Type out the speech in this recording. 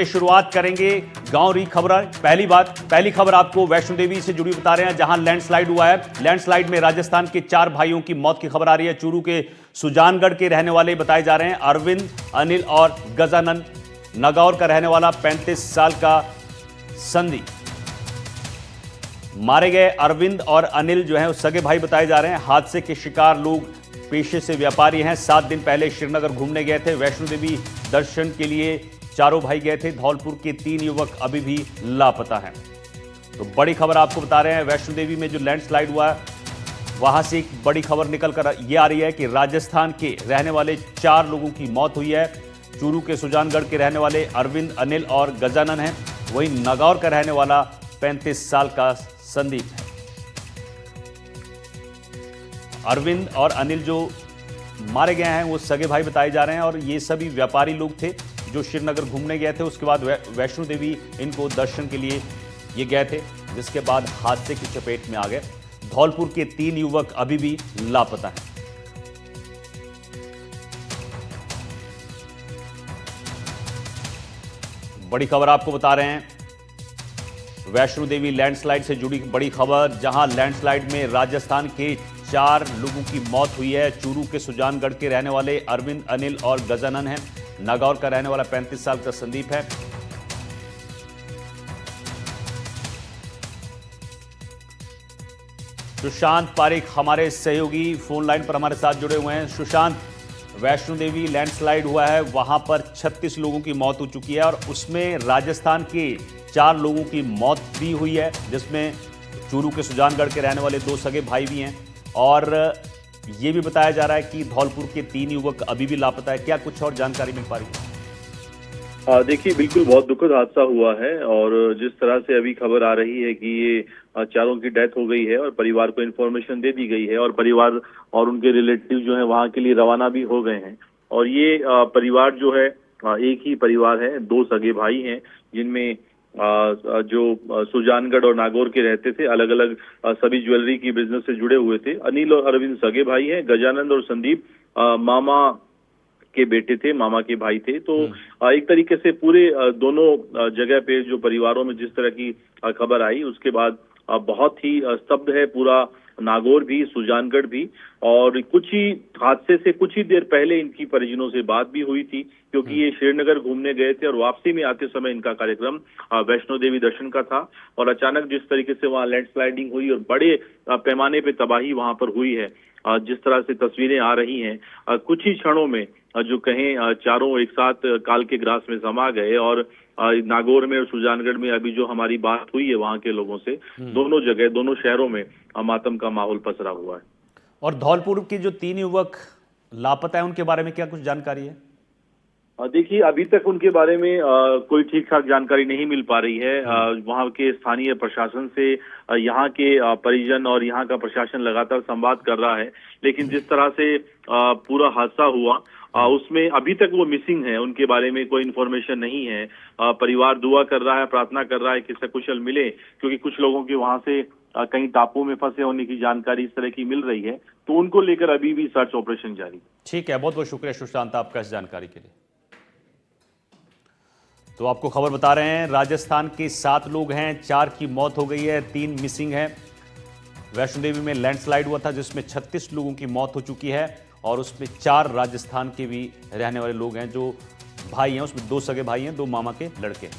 शुरुआत करेंगे गांव खबर। पहली खबर आपको वैष्णो देवी से जुड़ी बता रहे हैं, जहां लैंडस्लाइड हुआ है। लैंडस्लाइड में राजस्थान के 4 भाइयों की मौत की खबर आ रही है। चूरू के सुजानगढ़ के रहने वाले बताए जा रहे हैं अरविंद, अनिल और गजानन। नागौर का रहने वाला 35 साल का संदीप। मारे गए अरविंद और अनिल जो है सगे भाई बताए जा रहे हैं। हादसे के शिकार लोग पेशे से व्यापारी हैं। 7 दिन पहले श्रीनगर घूमने गए थे। वैष्णो देवी दर्शन के लिए चारों भाई गए थे। धौलपुर के 3 युवक अभी भी लापता हैं। तो बड़ी खबर आपको बता रहे हैं, वैष्णो देवी में जो लैंडस्लाइड हुआ है वहां से एक बड़ी खबर निकल कर ये आ रही है कि राजस्थान के रहने वाले 4 लोगों की मौत हुई है। चूरू के सुजानगढ़ के रहने वाले अरविंद, अनिल और गजानन हैं। वहीं नागौर का रहने वाला 35 साल का संदीप है। अरविंद और अनिल जो मारे गए हैं वो सगे भाई बताए जा रहे हैं और ये सभी व्यापारी लोग थे जो श्रीनगर घूमने गए थे। उसके बाद वैष्णो देवी इनको दर्शन के लिए ये गए थे, जिसके बाद हादसे की चपेट में आ गए। धौलपुर के 3 युवक अभी भी लापता हैं। बड़ी खबर आपको बता रहे हैं, वैष्णो देवी लैंडस्लाइड से जुड़ी बड़ी खबर, जहां लैंडस्लाइड में राजस्थान के 4 लोगों की मौत हुई है। चूरू के सुजानगढ़ के रहने वाले अरविंद, अनिल और गजानन हैं। नागौर का रहने वाला 35 साल का संदीप है। सुशांत पारिक हमारे सहयोगी फोन लाइन पर हमारे साथ जुड़े हुए हैं। सुशांत, वैष्णो देवी लैंडस्लाइड हुआ है, वहां पर 36 लोगों की मौत हो चुकी है और उसमें राजस्थान के 4 लोगों की मौत भी हुई है, जिसमें चूरू के सुजानगढ़ के रहने वाले 2 सगे भाई भी हैं और ये भी बताया जा रहा है कि धौलपुर के 3 युवक अभी भी लापता है। क्या कुछ और जानकारी मिल पा रही है? देखिए, बिल्कुल बहुत दुखद हादसा हुआ है और जिस तरह से अभी खबर आ रही है कि ये चारों की डेथ हो गई है और परिवार को इन्फॉर्मेशन दे दी गई है और परिवार और उनके रिलेटिव जो है वहां के लिए रवाना भी हो गए हैं। और ये परिवार जो है एक ही परिवार है, 2 सगे भाई हैं, जिनमें जो सुजानगढ़ और नागौर के रहते थे, अलग अलग सभी ज्वेलरी की बिजनेस से जुड़े हुए थे। अनिल और अरविंद सगे भाई हैं। गजानंद और संदीप मामा के बेटे थे, मामा के भाई थे। तो एक तरीके से पूरे दोनों जगह पे जो परिवारों में जिस तरह की खबर आई, उसके बाद बहुत ही स्तब्ध है पूरा नागौर भी, सुजानगढ़ भी। और कुछ ही हादसे से कुछ ही देर पहले इनकी परिजनों से बात भी हुई थी, क्योंकि ये श्रीनगर घूमने गए थे और वापसी में आते समय इनका कार्यक्रम वैष्णो देवी दर्शन का था। और अचानक जिस तरीके से वहां लैंडस्लाइडिंग हुई और बड़े पैमाने पे तबाही वहां पर हुई है, जिस तरह से तस्वीरें आ रही हैं, कुछ ही क्षणों में जो कहें चारों एक साथ काल के ग्रास में समा गए। और नागौर में और सुजानगढ़ में अभी जो हमारी बात हुई है वहां के लोगों से, दोनों जगह, दोनों शहरों में मातम का माहौल पसरा हुआ है। और धौलपुर के जो 3 युवक लापता है, उनके बारे में क्या कुछ जानकारी है? देखिए, अभी तक उनके बारे में कोई ठीक ठाक जानकारी नहीं मिल पा रही है। वहां के स्थानीय प्रशासन से यहाँ के परिजन और यहाँ का प्रशासन लगातार संवाद कर रहा है, लेकिन जिस तरह से पूरा हादसा हुआ उसमें अभी तक वो मिसिंग है, उनके बारे में कोई इन्फॉर्मेशन नहीं है। परिवार दुआ कर रहा है, प्रार्थना कर रहा है कि सकुशल मिले, क्योंकि कुछ लोगों के वहां से कहीं टापू में फंसे होने की जानकारी इस तरह की मिल रही है। तो उनको लेकर अभी भी सर्च ऑपरेशन जारी। ठीक है, बहुत बहुत शुक्रिया सुशांत आपका इस जानकारी के लिए। तो आपको खबर बता रहे हैं, राजस्थान के 7 लोग हैं, 4 की मौत हो गई है, 3 मिसिंग है। वैष्णो देवी में लैंडस्लाइड हुआ था जिसमें 36 लोगों की मौत हो चुकी है और उसमें 4 राजस्थान के भी रहने वाले लोग हैं जो भाई हैं। उसमें 2 सगे भाई हैं, 2 मामा के लड़के हैं।